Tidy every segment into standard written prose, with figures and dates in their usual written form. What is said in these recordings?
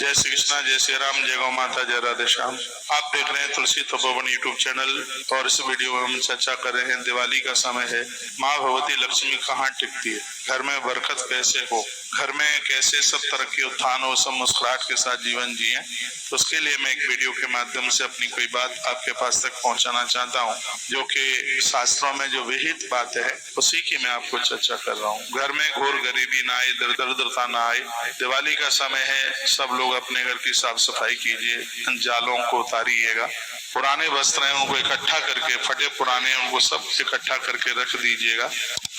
जय श्री कृष्णा, जय श्री राम, जय गौ माता, जय राधे श्याम। आप देख रहे हैं तुलसी तपोवन यूट्यूब चैनल और इस वीडियो में हम चर्चा कर रहे हैं दिवाली का समय है, माँ भगवती लक्ष्मी कहाँ टिकती है, घर में बरकत कैसे हो, घर में कैसे सब तरक्की उत्थान हो, सब मुस्कुराहट के साथ जीवन जिए। तो उसके लिए मैं एक वीडियो के माध्यम से अपनी कोई बात आपके पास तक पहुंचाना चाहता हूं, जो कि शास्त्रों में जो विहित बात है उसी की मैं आपको चर्चा कर रहा हूं। घर में घोर गरीबी ना आए, दरिद्रता ना आए। दिवाली का समय है, सब लोग अपने घर की साफ सफाई कीजिए, जालों को उतारिएगा, पुराने वस्त्र हैं उनको इकट्ठा करके, फटे पुराने उनको सब इकट्ठा करके रख दीजिएगा।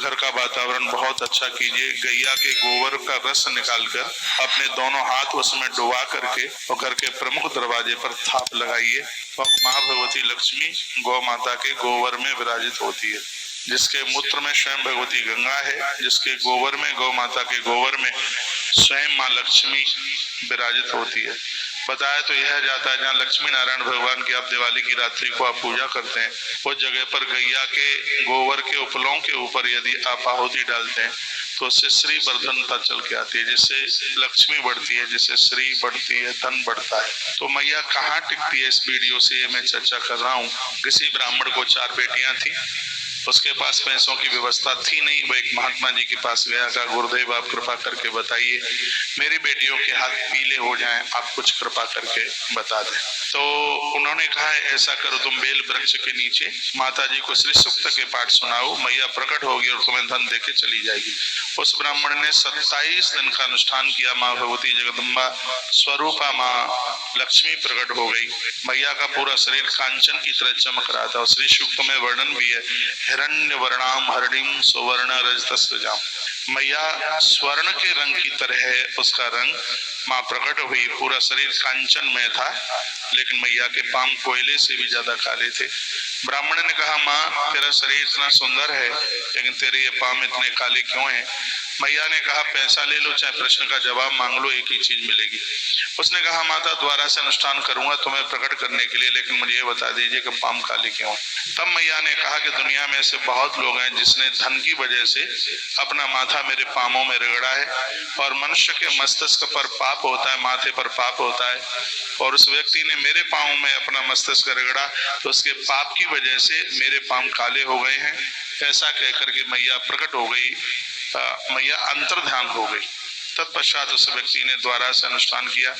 घर का वातावरण बहुत अच्छा कीजिए। गैया के गोबर का रस निकालकर अपने दोनों हाथ उसमें डुबा करके और घर के प्रमुख दरवाजे पर थाप लगाइए। और माँ भगवती लक्ष्मी गौ माता के गोबर में विराजित होती है। जिसके मूत्र में स्वयं भगवती गंगा है, जिसके गोबर में, गौ माता के गोबर में स्वयं माँ लक्ष्मी विराजित होती है। बताया तो यह जाता है जहाँ लक्ष्मी नारायण भगवान की आप दिवाली की रात्रि को आप पूजा करते हैं, उस जगह पर गैया के गोबर के उपलों के ऊपर यदि आप आहुति डालते हैं तो उससे श्री वर्धनता चल के आती है, जिससे लक्ष्मी बढ़ती है, जिससे श्री बढ़ती है, धन बढ़ता है। तो मैया कहाँ टिकती है, इस वीडियो से ये मैं चर्चा कर रहा हूँ। किसी ब्राह्मण को 4 बेटियां थी, उसके पास पैसों की व्यवस्था थी नहीं। वो एक महात्मा जी के पास गया, कहा गुरुदेव आप कृपा करके बताइए, मेरी बेटियों के हाथ पीले हो जाएं, आप कुछ कृपा करके बता दें। तो उन्होंने कहा ऐसा करो, तुम बेल वृक्ष के नीचे माता जी को श्री सूक्त के पाठ सुनाओ, मैया प्रकट होगी और तुम्हें धन देके चली जाएगी। उस ब्राह्मण ने 27 दिन का अनुष्ठान किया। माँ भगवती जगदम्बा स्वरूपा माँ लक्ष्मी प्रकट हो गई। मैया का पूरा शरीर कांचन की तरह चमक रहा था और श्री सूक्त में वर्णन भी है, हिरण्य वर्णाम हरिणीम सुवर्ण रजतस्रजाम। मैया स्वर्ण के रंग की तरह है, उसका रंग माँ प्रकट हुई। पूरा शरीर कांचन में था, लेकिन मैया के पांव कोयले से भी ज्यादा काले थे। ब्राह्मण ने कहा माँ तेरा शरीर इतना सुंदर है, लेकिन तेरे ये पांव इतने काले क्यों हैं? मैया ने कहा पैसा ले लो, चाहे प्रश्न का जवाब मांग लो, एक ही चीज मिलेगी। उसने कहा माता द्वारा से अनुष्ठान करूंगा तुम्हें प्रकट करने के लिए, लेकिन मुझे ये बता दीजिए कि पांव काले क्यों? तब मैया ने कहा कि दुनिया में ऐसे बहुत लोग हैं जिसने धन की वजह से अपना माथा मेरे पांवों में रगड़ा है, और मनुष्य के मस्तिष्क पर पाप होता है, माथे पर पाप होता है, और उस व्यक्ति ने मेरे पांव में अपना मस्तिष्क रगड़ा तो उसके पाप की वजह से मेरे पांव काले हो गए हैं। ऐसा कहकर के मैया प्रकट हो गई, मैया अंतर्ध्यान हो गई। तत्पश्चात उस व्यक्ति ने द्वारा से अनुष्ठान किया,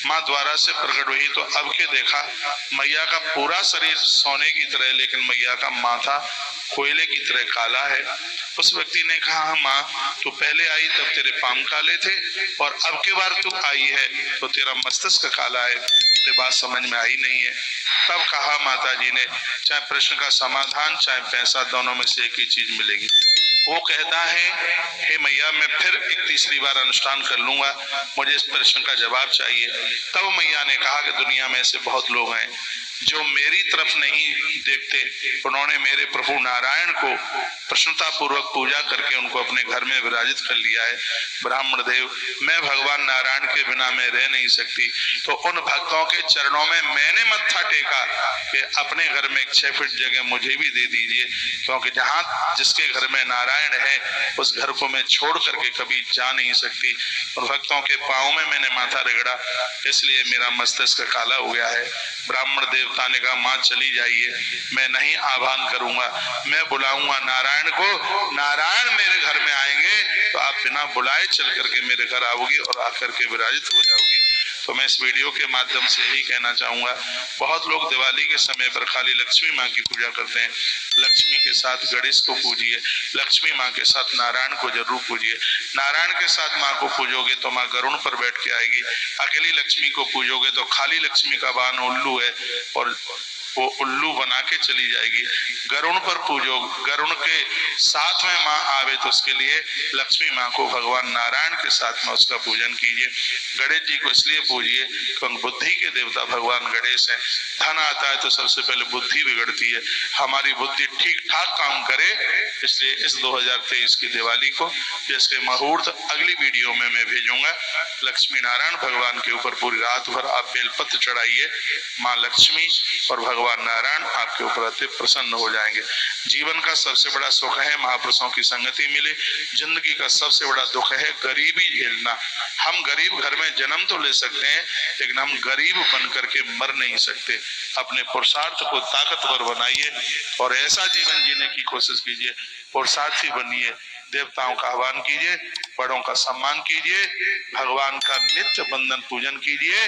माँ द्वारा से प्रकट हुई तो अब के देखा मैया का पूरा शरीर सोने की तरह, लेकिन मैया का माथा कोयले की तरह काला है। उस व्यक्ति ने कहा हाँ माँ तू पहले आई तब तेरे पांव काले थे, और अब के बार तू आई है तो तेरा मस्तिष्क काला है। ये बात समझ में आई नहीं है। तब कहा माता जी ने चाहे प्रश्न का समाधान चाहे पैसा, दोनों में से एक ही चीज मिलेगी। वो कहता है हे मैया मैं फिर एक तीसरी बार अनुष्ठान कर लूंगा, मुझे इस प्रश्न का जवाब चाहिए। तब मैया ने कहा कि दुनिया में ऐसे बहुत लोग हैं जो मेरी तरफ नहीं देखते, उन्होंने मेरे प्रभु नारायण को प्रसन्नता पूर्वक पूजा करके उनको अपने घर में विराजित कर लिया है। ब्राह्मण देव मैं भगवान नारायण के बिना मैं रह नहीं सकती, तो उन भक्तों के चरणों में मैंने मत्था टेका कि अपने घर में एक 6 फीट जगह मुझे भी दे दीजिए, क्योंकि जहाँ जिसके घर में नारायण है उस घर को मैं छोड़ करके कभी जा नहीं सकती, और भक्तों के पाँव में मैंने माथा रगड़ा इसलिए मेरा मस्तिष्क काला हो गया है। ब्राह्मण देवता ने कहा माँ चली जाइए, मैं नहीं आह्वान करूंगा, मैं बुलाऊंगा नारायण को, नारायण मेरे घर में आएंगे तो आप बिना बुलाए चल करके मेरे घर आओगी और आकर के विराजित हो जाओगी। तो मैं इस वीडियो के माध्यम से यही कहना चाहूंगा, बहुत लोग दिवाली के समय पर खाली लक्ष्मी माँ की पूजा करते हैं। लक्ष्मी के साथ गणेश को पूजिए, लक्ष्मी माँ के साथ नारायण को जरूर पूजिए। नारायण के साथ माँ को पूजोगे तो माँ गरुड़ पर बैठ के आएगी, अकेली लक्ष्मी को पूजोगे तो खाली लक्ष्मी का वाहन उल्लू है और वो उल्लू बना के चली जाएगी। गरुड़ पर पूजो, गरुड़ के साथ में माँ आवे तो उसके लिए लक्ष्मी माँ को भगवान नारायण के साथ में उसका पूजन कीजिए। गणेश जी को इसलिए पूजिए क्योंकि बुद्धि के देवता भगवान गणेश हैं। धन आता है तो सबसे पहले बुद्धि बिगड़ती है, हमारी बुद्धि ठीक ठाक काम करे, इसलिए इस 2023 की दिवाली को जिसके मुहूर्त अगली वीडियो में मैं भेजूंगा, लक्ष्मी नारायण भगवान के ऊपर पूरी रात भर आप बेलपत्र चढ़ाइए। माँ लक्ष्मी और भगवान भगवान नारायण आपके ऊपर अति प्रसन्न हो जाएंगे। जीवन का सबसे बड़ा सुख है महापुरुषों की संगति मिले। जिंदगी का सबसे बड़ा दुख है गरीबी झेलना। हम गरीब घर में जन्म तो ले सकते हैं, लेकिन हम गरीब बन करके मर नहीं सकते। अपने पुरुषार्थ को ताकतवर बनाइए और ऐसा जीवन जीने की कोशिश कीजिए। पुरुषार्थी बनिए, देवताओं का आह्वान कीजिए, बड़ों का सम्मान कीजिए, भगवान का नित्य बंदन पूजन कीजिए।